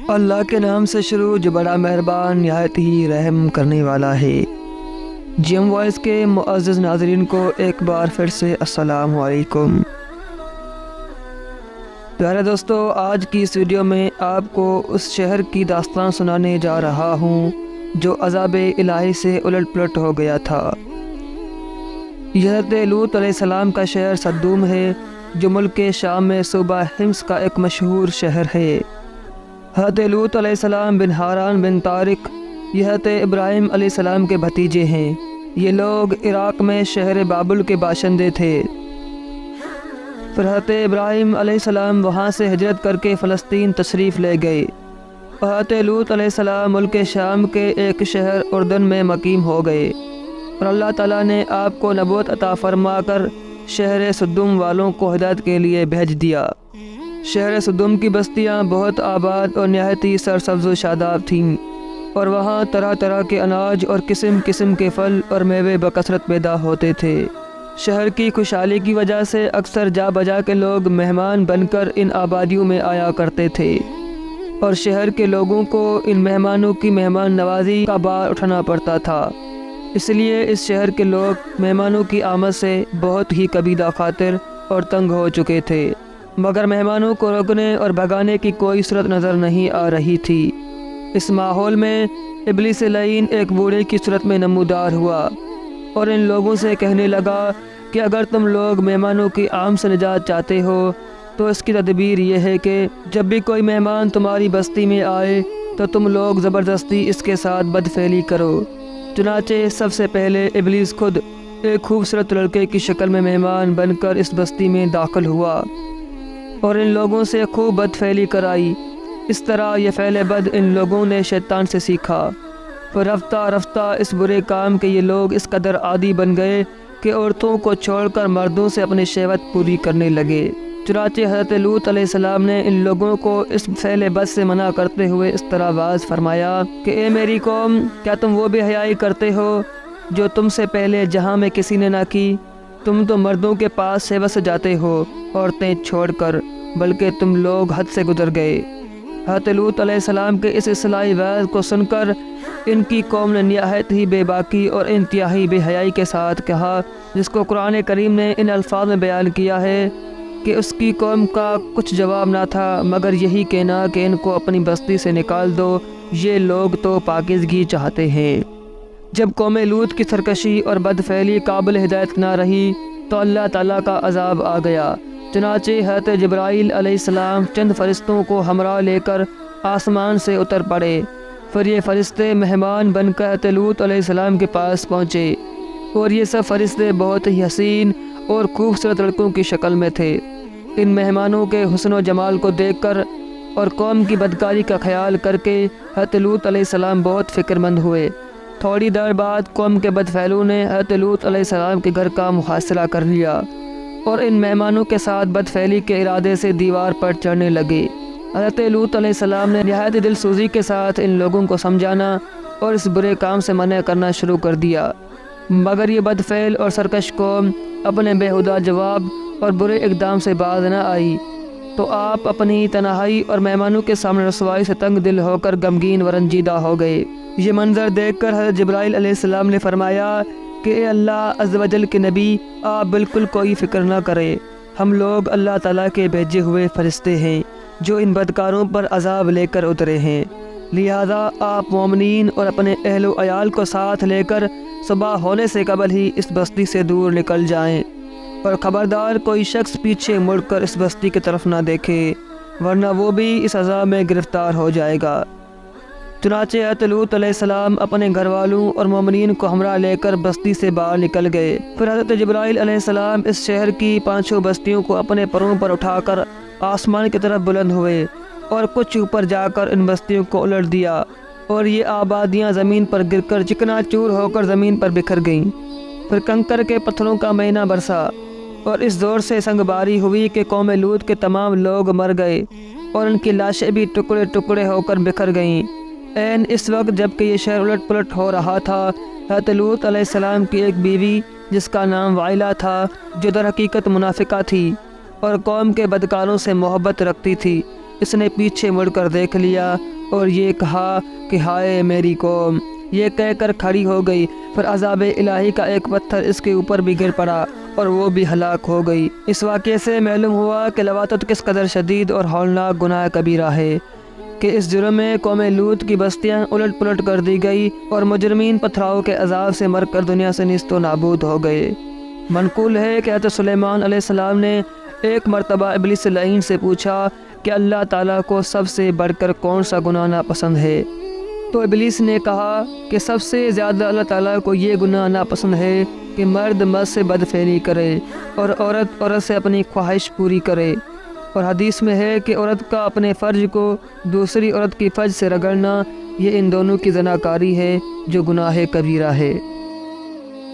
اللہ کے نام سے شروع جو بڑا مہربان نہایت ہی رحم کرنے والا ہے۔ جی ایم وائس کے معزز ناظرین کو ایک بار پھر سے السلام علیکم۔ پیارے دوستو، آج کی اس ویڈیو میں آپ کو اس شہر کی داستان سنانے جا رہا ہوں جو عذاب الہی سے الٹ پلٹ ہو گیا تھا۔ یہ حضرت لوط علیہ السلام کا شہر صدوم ہے جو ملک شام میں صوبہ حمص کا ایک مشہور شہر ہے۔ حضرت لوط علیہ السلام بن حاران بن طارق یہ حضرت ابراہیم علیہ السلام کے بھتیجے ہیں۔ یہ لوگ عراق میں شہر بابل کے باشندے تھے۔ پھر حضرت ابراہیم علیہ السلام وہاں سے ہجرت کر کے فلسطین تشریف لے گئے۔ حضرت لوط علیہ السلام ملک شام کے ایک شہر اردن میں مقیم ہو گئے اور اللہ تعالیٰ نے آپ کو نبوت عطا فرما کر شہر صدوم والوں کو ہدایت کے لیے بھیج دیا۔ شہر صدوم کی بستیاں بہت آباد اور نہایت ہی سرسبز و شاداب تھیں، اور وہاں طرح طرح کے اناج اور قسم قسم کے پھل اور میوے بکثرت پیدا ہوتے تھے۔ شہر کی خوشحالی کی وجہ سے اکثر جا بجا کے لوگ مہمان بن کر ان آبادیوں میں آیا کرتے تھے، اور شہر کے لوگوں کو ان مہمانوں کی مہمان نوازی کا بار اٹھانا پڑتا تھا۔ اس لیے اس شہر کے لوگ مہمانوں کی آمد سے بہت ہی کبیدہ خاطر اور تنگ ہو چکے تھے، مگر مہمانوں کو روکنے اور بھگانے کی کوئی صورت نظر نہیں آ رہی تھی۔ اس ماحول میں ابلیس لعین ایک بوڑھے کی صورت میں نمودار ہوا اور ان لوگوں سے کہنے لگا کہ اگر تم لوگ مہمانوں کی عام سے نجات چاہتے ہو تو اس کی تدبیر یہ ہے کہ جب بھی کوئی مہمان تمہاری بستی میں آئے تو تم لوگ زبردستی اس کے ساتھ بدفعلی کرو۔ چنانچہ سب سے پہلے ابلیس خود ایک خوبصورت لڑکے کی شکل میں مہمان بن کر اس بستی میں داخل ہوا اور ان لوگوں سے خوب بدفعلی کرائی۔ اس طرح یہ فعل بد ان لوگوں نے شیطان سے سیکھا۔ پھر رفتہ رفتہ اس برے کام کے یہ لوگ اس قدر عادی بن گئے کہ عورتوں کو چھوڑ کر مردوں سے اپنی شہوت پوری کرنے لگے۔ چنانچہ حضرت لوط علیہ السلام نے ان لوگوں کو اس فعل بد سے منع کرتے ہوئے اس طرح واعظ فرمایا کہ اے میری قوم، کیا تم وہ بے حیائی کرتے ہو جو تم سے پہلے جہاں میں کسی نے نہ کی؟ تم تو مردوں کے پاس شہوت سے جاتے ہو عورتیں چھوڑ کر، بلکہ تم لوگ حد سے گزر گئے۔ حضرت لوط علیہ السلام کے اس اصلاحی وعظ کو سن کر ان کی قوم نے نہایت ہی بے باکی اور انتہائی بے حیائی کے ساتھ کہا، جس کو قرآن کریم نے ان الفاظ میں بیان کیا ہے کہ اس کی قوم کا کچھ جواب نہ تھا مگر یہی کہنا کہ ان کو اپنی بستی سے نکال دو، یہ لوگ تو پاکیزگی چاہتے ہیں۔ جب قوم لوط کی سرکشی اور بدفعلی قابل ہدایت نہ رہی تو اللہ تعالیٰ کا عذاب آ گیا۔ چنانچہ حضرت جبرائیل علیہ السلام چند فرشتوں کو ہمراہ لے کر آسمان سے اتر پڑے۔ پھر یہ فرشتے مہمان بن کر حضرت لوط علیہ السلام کے پاس پہنچے، اور یہ سب فرشتے بہت ہی حسین اور خوبصورت لڑکوں کی شکل میں تھے۔ ان مہمانوں کے حسن و جمال کو دیکھ کر اور قوم کی بدکاری کا خیال کر کے حضرت لوط علیہ السلام بہت فکر مند ہوئے۔ تھوڑی دیر بعد قوم کے بدفعلوں نے حضرت لوط علیہ السلام کے گھر کا محاصرہ کر لیا اور ان مہمانوں کے ساتھ بدفعلی کے ارادے سے دیوار پر چڑھنے لگے۔ حضرت لوط علیہ السلام نے نہایت دل سوزی کے ساتھ ان لوگوں کو سمجھانا اور اس برے کام سے منع کرنا شروع کر دیا، مگر یہ بدفعل اور سرکش قوم اپنے بیہودہ جواب اور برے اقدام سے باز نہ آئی، تو آپ اپنی تنہائی اور مہمانوں کے سامنے رسوائی سے تنگ دل ہو کر غمگین و رنجیدہ ہو گئے۔ یہ منظر دیکھ کر حضرت جبرائیل علیہ السلام نے فرمایا کہ اے اللہ عز و جل کے نبی، آپ بالکل کوئی فکر نہ کریں، ہم لوگ اللہ تعالیٰ کے بھیجے ہوئے فرشتے ہیں جو ان بدکاروں پر عذاب لے کر اترے ہیں، لہذا آپ مومنین اور اپنے اہل و عیال کو ساتھ لے کر صبح ہونے سے قبل ہی اس بستی سے دور نکل جائیں، اور خبردار کوئی شخص پیچھے مڑ کر اس بستی کی طرف نہ دیکھے، ورنہ وہ بھی اس عذاب میں گرفتار ہو جائے گا۔ چنانچہ حضرت لوط علیہ السلام اپنے گھر والوں اور مومنین کو ہمراہ لے کر بستی سے باہر نکل گئے۔ پھر حضرت جبرائیل علیہ السلام اس شہر کی 5 بستیوں کو اپنے پروں پر اٹھا کر آسمان کی طرف بلند ہوئے اور کچھ اوپر جا کر ان بستیوں کو الٹ دیا، اور یہ آبادیاں زمین پر گر کر چکنا چور ہو کر زمین پر بکھر گئیں۔ پھر کنکر کے پتھروں کا مہینہ برسا اور اس زور سے سنگ باری ہوئی کہ قوم لوط کے تمام لوگ مر گئے اور ان کی لاشیں بھی ٹکڑے ٹکڑے ہو کر بکھر گئیں۔ عین اس وقت جب کہ یہ شہر الٹ پلٹ ہو رہا تھا، حضرت لوط علیہ السلام کی ایک بیوی جس کا نام وائلہ تھا، جو در حقیقت منافقہ تھی اور قوم کے بدکاروں سے محبت رکھتی تھی، اس نے پیچھے مڑ کر دیکھ لیا اور یہ کہا کہ ہائے میری قوم، یہ کہہ کر کھڑی ہو گئی۔ پھر عذاب الہی کا ایک پتھر اس کے اوپر بھی گر پڑا اور وہ بھی ہلاک ہو گئی۔ اس واقعے سے معلوم ہوا کہ لواطت کس قدر شدید اور ہولناک گناہ کبیرہ ہے کہ اس جرم میں قوم لوط کی بستیاں الٹ پلٹ کر دی گئی اور مجرمین پتھراؤ کے عذاب سے مر کر دنیا سے نیست و نابود ہو گئے۔ منقول ہے کہ حضرت سلیمان علیہ السلام نے ایک مرتبہ ابلیس لعین سے پوچھا کہ اللہ تعالیٰ کو سب سے بڑھ کر کون سا گناہ ناپسند ہے؟ تو ابلیس نے کہا کہ سب سے زیادہ اللہ تعالیٰ کو یہ گناہ ناپسند ہے کہ مرد مرد سے بدفعلی کرے اور عورت عورت سے اپنی خواہش پوری کرے، اور حدیث میں ہے کہ عورت کا اپنے فرج کو دوسری عورت کی فرج سے رگڑنا یہ ان دونوں کی زناکاری ہے جو گناہ کبیرہ ہے۔